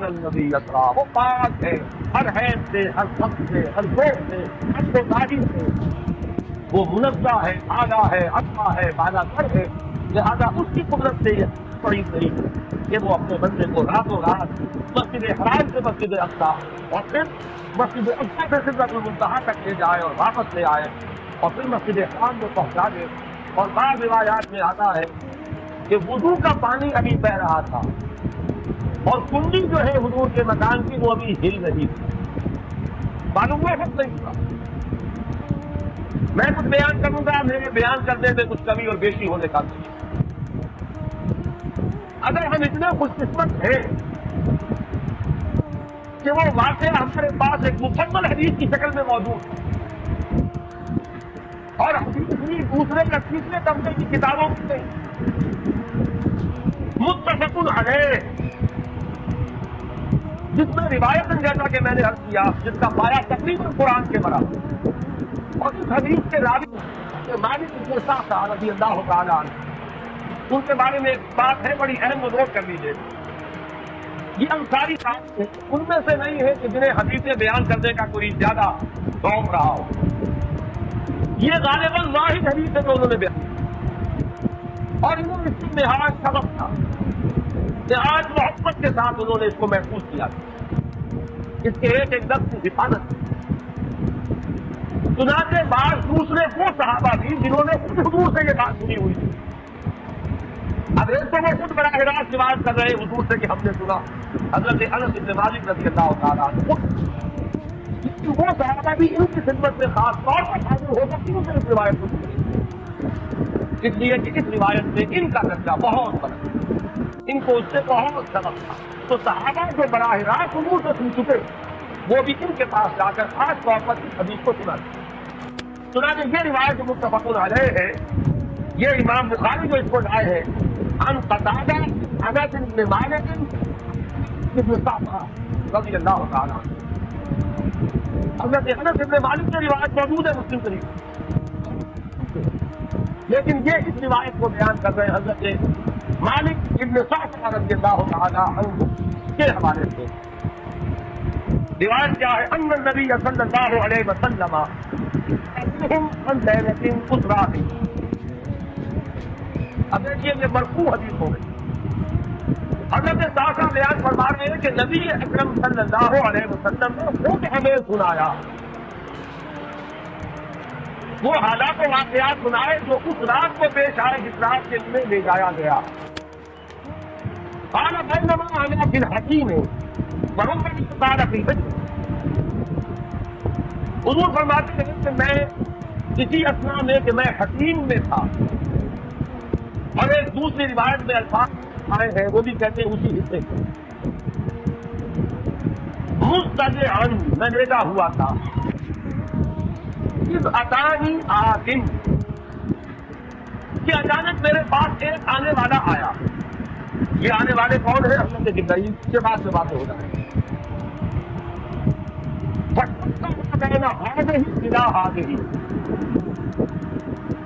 سبحان الذی اسریٰ، وہ پاک ہے ہر حیض سے، ہر وقت سے، ہر ذوق سے، ہر گستاخی سے، وہ منزہ ہے، اعلیٰ ہے، اچھا ہے، بالا تر ہے، لہذا اس کی قدرت سے یہ بڑی نہیں ہے کہ وہ اپنے بندے کو راتوں رات مسجد حرام سے مسجد اقصیٰ اور پھر مسجد اقصیٰ سے سدرۃ المنتہیٰ تک لے جائے اور واپس لے آئے اور پھر مسجد حرام میں پہنچا دے. اور بعض روایات میں آتا ہے کہ وضو کا پانی ابھی بہ رہا تھا اور کنڈی جو ہے حضور کے مکان کی وہ ابھی ہل رہی تھی. معلوم ہے سب نہیں تھا. میں کچھ بیان کروں گا، میرے بیان کرنے میں کچھ کمی اور بیشی ہونے کا نہیں. اگر ہم اتنے خوش قسمت ہیں کہ وہ واقعہ ہمارے پاس ایک مکمل حدیث کی شکل میں موجود ہے اور حدیث بھی دوسرے یا تیسرے طبقے کی کتابوں کی نہیں، متفق علیہ، جس میں روایت جیسا کہ میں نے عرض کیا جس کا پایا تقریباً قرآن کے برابر، اور اس حدیث کے راوی مالک بن صعصع رضی اللہ تعالیٰ عنہ، ان کے بارے میں ایک بات ہے بڑی اہم، نوٹ کر لیجیے. یہ انصاری صاحب ان میں سے نہیں ہے کہ جنہیں حدیثیں بیان کرنے کا کوئی زیادہ شوق رہا ہو. یہ غالباً واحد حدیث ہے جو انہوں نے بیان کی اور انہوں نے اس کی نہایت سبق تھا، نہایت محبت کے ساتھ انہوں نے اس کو محفوظ کیا تھا، اس کے ایک ایک لفظ کی حفاظت. چنانچہ بعض دوسرے وہ صحابہ بھی جنہوں نے خود حضور سے یہ بات سنی ہوئی تھی، اب ایک تو وہ خود براہ راست روایت کر رہے حضور سے کہ ہم نے سنا حضرت انس بن مالک رضی اللہ تعالیٰ عنہ، وہ صحابہ بھی ان کی خدمت میں خاص طور پر حاضر ہو سکتی ہیں اس روایت کو، اس لیے کہ اس روایت میں ان کا درجہ بہت بڑا، ان کو اس سے بہت سبق تھا. تو صحابہ جو براہ راست حضور سے سن چکے وہ بھی ان کے پاس جا کر خاص طور پر اس حدیث کو سنا. چنانچہ یہ روایت متفق علیہ ہے. یہ امام بخاری جو اس کو لائے ہیں عن قتادہ انس بن مالک بن صعصع رضی اللہ تعالیٰ عنہ. حضرت انس بن مالک کی روایت موجود ہے مسلم شریف، لیکن یہ اس روایت کو بیان کر رہے ہیں حضرت مالک بن صعصع رضی اللہ تعالیٰ عنہ کے حوالے سے. روایت کیا ہے؟ ان النبی صلی اللہ علیہ وسلم عن لیلۃ اسریٰ. اب دیکھیے یہ مرفوع حدیث ہو گئی. حضرت صعصع بیان فرما رہے ہیں کہ نبی اکرم صلی اللہ علیہ وسلم نے خود ہمیں سنایا، وہ حالات و واقعات سنائے جو اس رات کو پیش آئے جس رات کے لیے لے جایا گیا. قال بینما انا فی الحکیم وهم قال فی الحجر. حضور فرماتے ہیں کہ میں کسی اثنا میں کہ میں حکیم میں تھا، اور ایک دوسری روایت میں الفاظ آئے ہیں وہ بھی کہتے ہیں اسی حصے کو، مضطجعا میں لیٹا ہوا تھا، اذ اتانی آتٍ کہ اچانک میرے پاس ایک آنے والا آیا. یہ آنے والے کون ہیں؟ حضرت جبرائیل کے بعد سے باتیں ہو جائیں.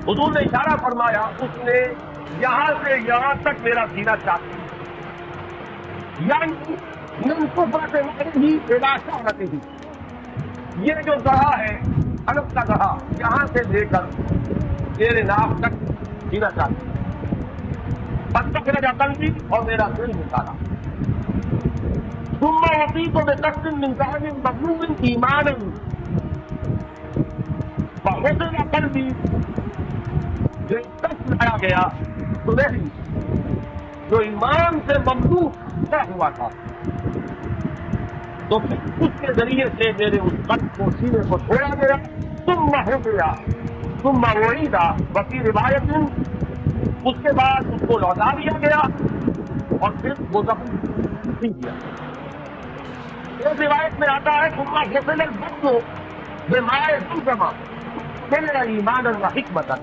حضور نے اشارہ فرمایا، اس نے یہاں سے یہاں تک میرا سینہ چاہتا، یعنی من صفرت مہرہ الی شعرتہ، یہ جو گڑھا ہے انس کا گڑھا یہاں سے لے کر میرے ناف تک سینہ چاہتا. فاستخرج قلبی اور میرا دل نکالا. ثم وقیت بقصد من ذهب مبلول ایمانا فحصل قلبی، جو قصد لایا گیا سنہری جو ایمان سے مملوء ہوا تھا، تو پھر اس کے ذریعے سے میرے اس قلب کو سینے کو چھوڑا گیا. ثم حفظ ثم وعید، وفی روایت اس کے بعد اس کو لوٹا دیا گیا اور پھر وہ زخم سی دیا. ایک روایت میں آتا ہے ثم غسل البطن بماء زمزم ملء ایمانا وحکمتا.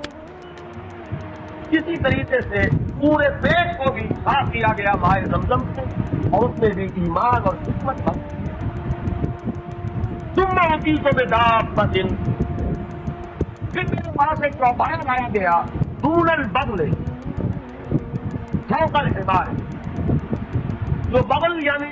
کسی طریقے سے پورے پیٹ کو بھی صاف کیا گیا مائع زمزم سے اور اس میں بھی ایمان اور حکمت تھا. ثم اتیت بدابۃ، پھر میرے پاس ایک چوپایا لایا گیا دون البغل فوق الحمار، جو بغل یعنی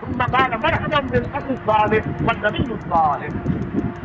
ثم قال مرحبا بالأخ الصالح والنبي الصالح,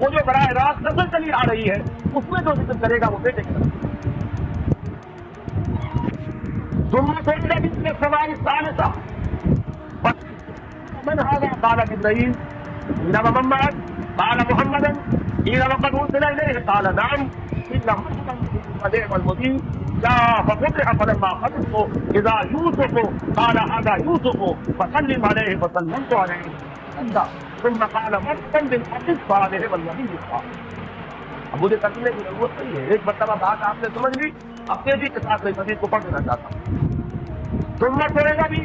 وہ جو براہ راست نسل چلی آ رہی ہے اس میں جو ذکر کرے گا وہ بیٹے کی ثم سئل مثل السماء الثالثة من هذا؟ قال جبريل. قيل ومن معك؟ قال محمدا. قيل وقد أرسل إليه؟ قال نعم. قيل محمدا فنعم المدير. جاء ففتح فلما خلصت إذا يوسف قال هذا يوسف فسلم عليه فسلمت عليه. ثم قال مرحبا بالأخ الصالح والنبي الصالح. اب مجھے ترجمے کی ضرورت نہیں ہے، ایک مرتبہ بات آپ نے سمجھ لی، اب تیزی کے ساتھ میں مزید کو پڑھ دینا چاہتا ہوں. سننا پڑے گا بھی،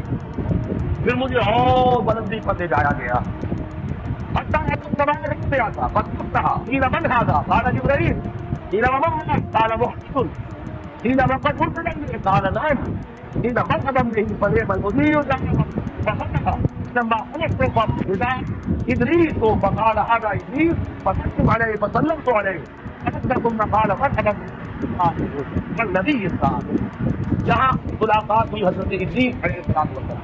پھر مجھے اور بلندی پر لے جایا گیا. حتیٰ کہ تم زمانے رکھتے آتا فتح قیل من هذا؟ قال جبرائیل. قیل ومن معك؟ قال محمد. قیل وقد أرسل إليه؟ قال نعم. قیل مرحبا به فنعم المدير. ففتح لما خلقت فإذا إدريس فقال هذا إدريس فسلم عليه فسلمت عليه. ثم قال مرحبا بالنبي الصالح. جہاں ملاقات ہوئی حضرت ادریس علیہ السلام والسلام.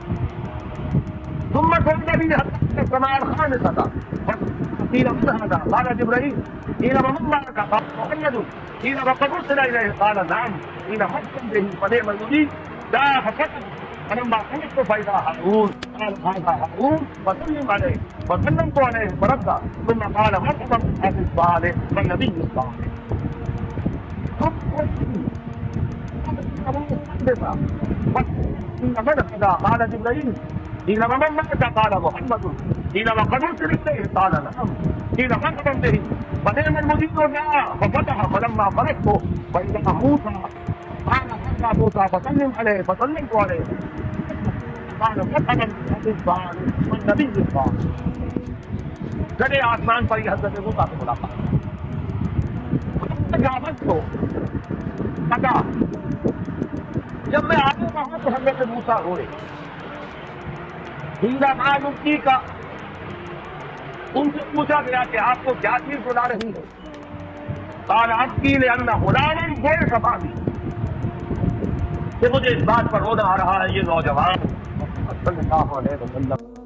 ثم سئل به حتى السماء الخامسة قيل من هذا؟ قال جبرائيل. قيل ومن معك؟ قال محمد. قيل وقد أرسل إليه؟ قال نعم. قيل مرحبا به فنعم المدير. جاء فسكت فلما خلقت فإذا هارون قال هذا هارون فسلم عليه فسلمت عليه فرد. ثم قال مرحبا بالأخ الصالح والنبي الصالح. قيل من هذا؟ قال جبرائيل. قيل ومن معك؟ قال محمد. قيل وقد أرسل إليه؟ قال نعم. قيل مرحبا به فنعم المدير. جاء ففتح فلما خلقت فإذا موسى قال هذا موسى فسلم عليه فسلمت عليه. قال مرحبا بالأخ الصالح والنبي الصالح. گڑے آسمان پر یہ حضرت موسیٰ سے ملاقات. جابت کو لگا جب میں آگے وہاں تو حضرت موسیٰ روئے. ہیرا معلوم کا ان سے پوچھا گیا کہ آپ کو کیا چیز بلا رہی ہے؟ قال ابکی لأن غلاما غیر شبابی، کہ مجھے اس بات پر رونا آ رہا ہے یہ نوجوان صلی اللہ علیہ وسلم